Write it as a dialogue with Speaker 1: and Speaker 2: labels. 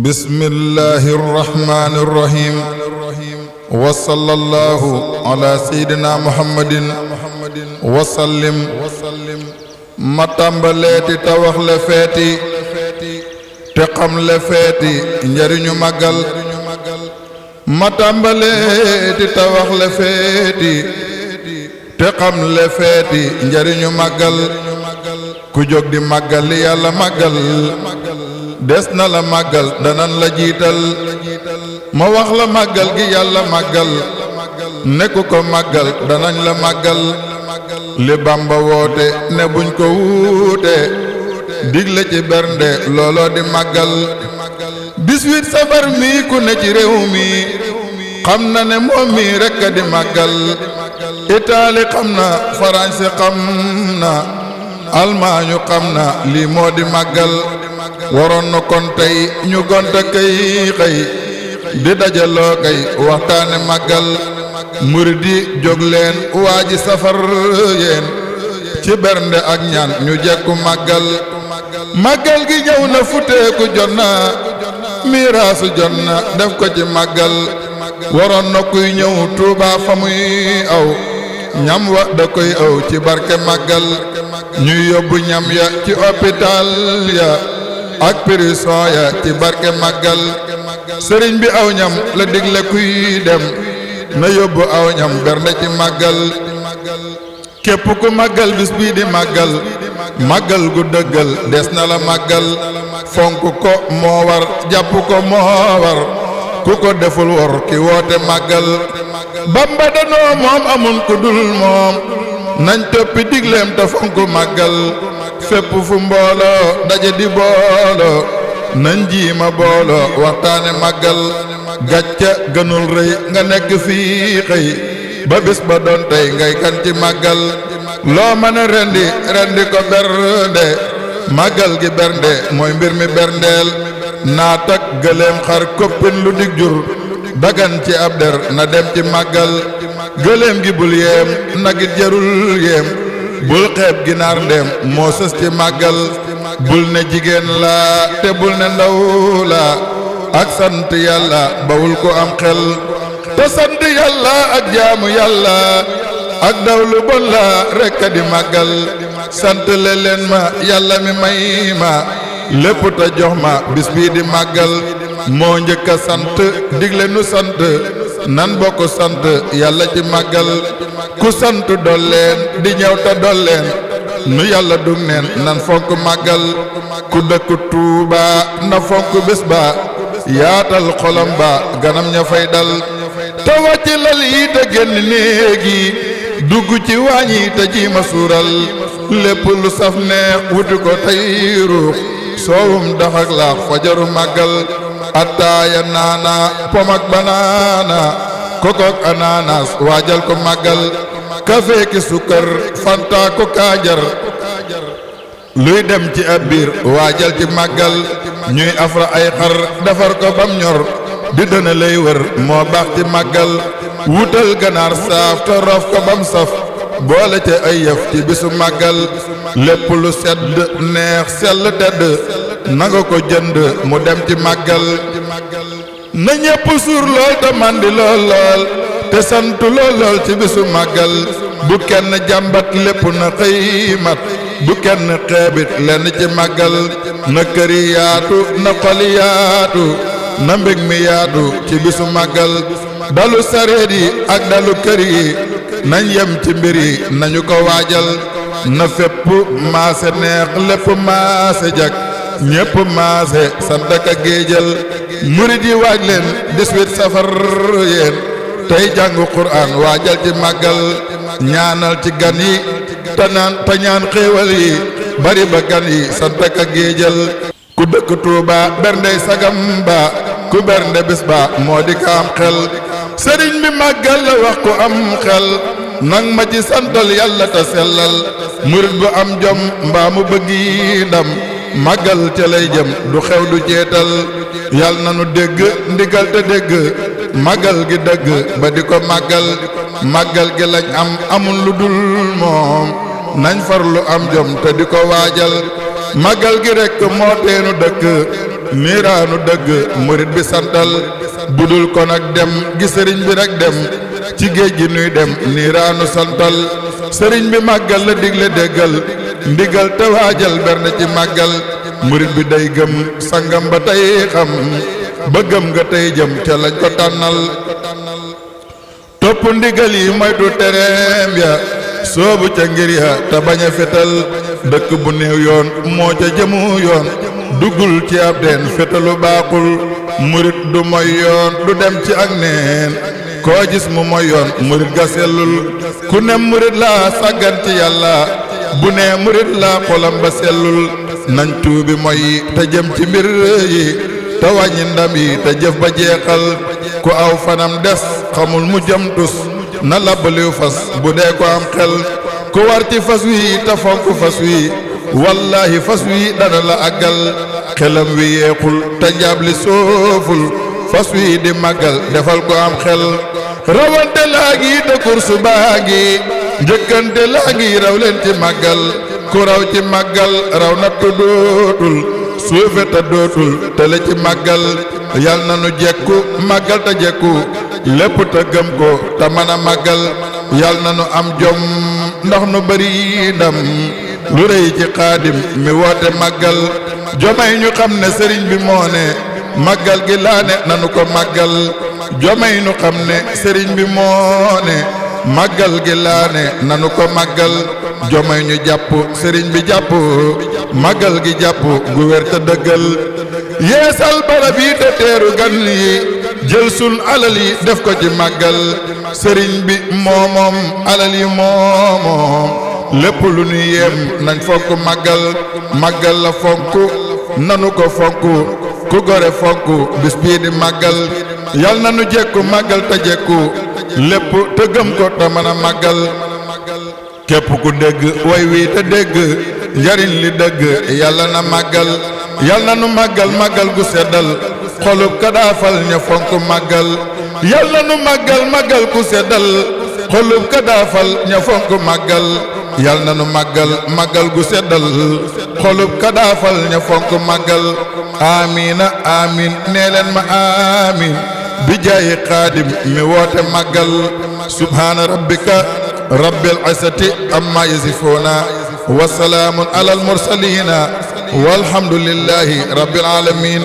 Speaker 1: بسم الله الرحمن الرحيم وصلى الله على سيدنا محمد وسلم ما تامباليتي تا wax le feeti te xam le feeti njariñu màggal ma tàmbaleeti ta wax le feeti te xam le feeti njariñu màggal ku jóg di màggal li yàlla màggal des na la màggal danan la jiital ma wax la màggal gi yàlla màggal nekku ko màggal danañ la màggal li Bamba woote ne buñ ko wuute digle ci bernde looloo di màggal 18 safar mi ku ne ci réew mi xam na ne moom mi rekk a di màggal Italie xam na France xam na Allemagne xam na lii moo di màggal waroon na kon tey ñu gonta kay xëy di dajaloo kay waxtaane màggal murid yi jóg leen waa ji safar yéen ci bernde ak ñaan ñu jekku màggal màggal gi ñëw na futeeku jot na miraasu jot na def ko ci màggal waroon na kuy ñëw Tuuba fa muy aw ñam wa da koy aw ci barke màggal ñuy yóbbu ñam ya ci hôpital ya ak prison ya ci barke màggal sëriñ bi aw ñam la digle kuy dem na yóbbu aw ñam bernde ci màggal képp ku màggal bis bii di màggal màggal gu dëggal des na la màggal fonk ko moo war jàpp ko moo war ku ko deful wor ki woote màggal Bamba danoo moom amun ku dul moom nañ toppi digleem te fonk màggal fépp fu mbooloo daje di booloo nañ jiima booloo waxtaane màggal gàcca gënul rëy nga nekk fii xëy ba bis ba doon tey ngay kan ci màggal loo mën a rendi ko bernde màggal gi bernde mooy mbir mi berndeel naat ak gëléem xar koppin lu dig jur dagan ci ab der na dem ci màggal gëléem gi bul yéem nagit jarul yéem bul xeeb ginaar ndéem moo sës ci màggal bul ne jigéen la te bul ne ndaw la ak sant yàlla bawul ko am xel te sant yàlla ak jaamu yàlla ak daw lu bon la rekk di màggal sant leen ma yàlla mi may ma lépp te jox ma bis bii di màggal moo njëkk a sant digle nu sant nan bokk sant yàlla ci màggal ku sant dolleen di ñëw te dolleen nu yàlla dug neen nan fonk màggal ku dëkk Tuuba na fonk bés ba yaatal xolam ba ganam ña fay dal te wàcc lal yi te génn néegi dugg ci waañ yi te jiima suural lépp lu saf neex wuti ko tey ruux soowum dax ak laax fajaru màggal attaaya naana pom ak banaana kokok ananas waajal ko màggal kafe ki sukkar fanta ko kaajar luy dem ci ab biir waajal ci màggal ñuy afra ay xar defar ko bam ñor di dëna lay wër moo baax ci màggal wutal ganaar saaf te rof ko bam saf boole ca ay yëf ci bisu màggal lépp lu sedd neex sell tedd nanga ko jënd mu dem ci màggal na ñépp suur lool te màndi lool lool te sant lool lool ci bisu màggal bu kenn jàmbat lépp na xëy mat bu kenn xeebit lenn ci màggal na kër yi yaatu na xol yi yaatu na mbég mi yaatu ci bisu màggal dalu sareet yi ak dalu kër yi nañ yem ci mbir yi nañu ko waajal na fépp maase neex lépp maase jag ñépp maase sant ak géejal murid yi waaj leen 18 safar yéen tey jàngu Qur'an waajal ci màggal ñaanal ci gan yi te ñaan xéewal yi bari ba gan yi sant ak géejal ku dëkk Tuuba berndey sagam ba ku bernde bis ba moo di ka am xel sëriñ bi màggal la wax ku am xel nang ma ci santal yàlla te sellal murid bu am jom mbaa mu bëggi ndam màggal ca lay jëm du xew du jeetal yàlla na nu dégg ndigal te dégg màggal gi dëgg ba di ko màggal màggal gi lañ am amul lu dul moom nañ farlu am jom te di ko waajal màggal gi rekk moo teenu dëkk niiraanu dëgg murit bi santal budul kon ak dem gi sëriñ bi rek dem ci géej gi nuy dem niiraanu santal sëriñ bi màggal la digle déggal ndigal te waajal berne ci màggal murit bi day gëm sangam ba tey xam ba gëm nga tey jëm ca lañ ko tànnal topp ndigal yi moytu tereem ya soobu ca ngir ya te bañ a fetal dëkk bu néew yoon moo ca jëmu yoon duggul ci ab deen fetalu baaxul murit du moy yoon du dem ci ak neen koo gis mu moy yoon murit ga sellul ku ne murit laa sàggan ci yàlla bu ne murit laa xolam ba sellul nañ tuubi moy yi te jëm ci mbir yi te wàññi ndam yi te jëf ba jeexal ku aw fanam des xamul mu jëm tus na labbaliw fas bu dee ko am xel ku war ci fas wi te fonk fas wi wallahi fas wi dana la àggal xelam wi yeexul te njaabli sooful fas wi di màggal defal ko am xel rawante laa ngi te kursu baa ngi njëkkante laa ngi raw leen ci màggal ku raw ci màggal raw na tuddootul suufe te dootul tele ci màggal yal na nu jekku màggal te jekku lépp te gëm ko te mën a màggal yal na nu am jom ndax nu bari ndam lu rëy ci xaadim mi woote màggal jomay ñu xam ne sëriñ bi moo ne màggal gi laa ne nanu ko màggal jomay ñu xam ne sëriñ bi moo ne màggal gi laa ne nanu ko màggal jomay ñu jàpp sëriñ bi jàpp màggal gi jàpp gu wér te dëggal yeesal barab yi te teeru gan yi jël sun alal yi def ko ci màggal sëriñ bi moomoom alal yi moomoom lépp lu nu yem nañ fonk màggal màggal la fonk nanu ko fonk ku gore fonk bis bii di màggal yal na nu jekku màggal te jekku lépp te gëm ko te mën a màggal képp ku dégg way wi te dégg njariñ li dëgg yàlla na màggal yal na nu màggal màggal gu seddal xolub ka daafal ña fonk màggal yal na nu màggal màggal gu seddal xolub ka daafal ña fonk màggal yal na nu màggal màggal gu seddal xolub ka daafal ña fonk màggal amiina amiin nee leen ma amiin bi jaayi xaadim mi woote màggal subhaana rabbika rabbil izzati amma yasifuuna wa salaamun alal mursaliina walhamdulillahi rabbil aalamiin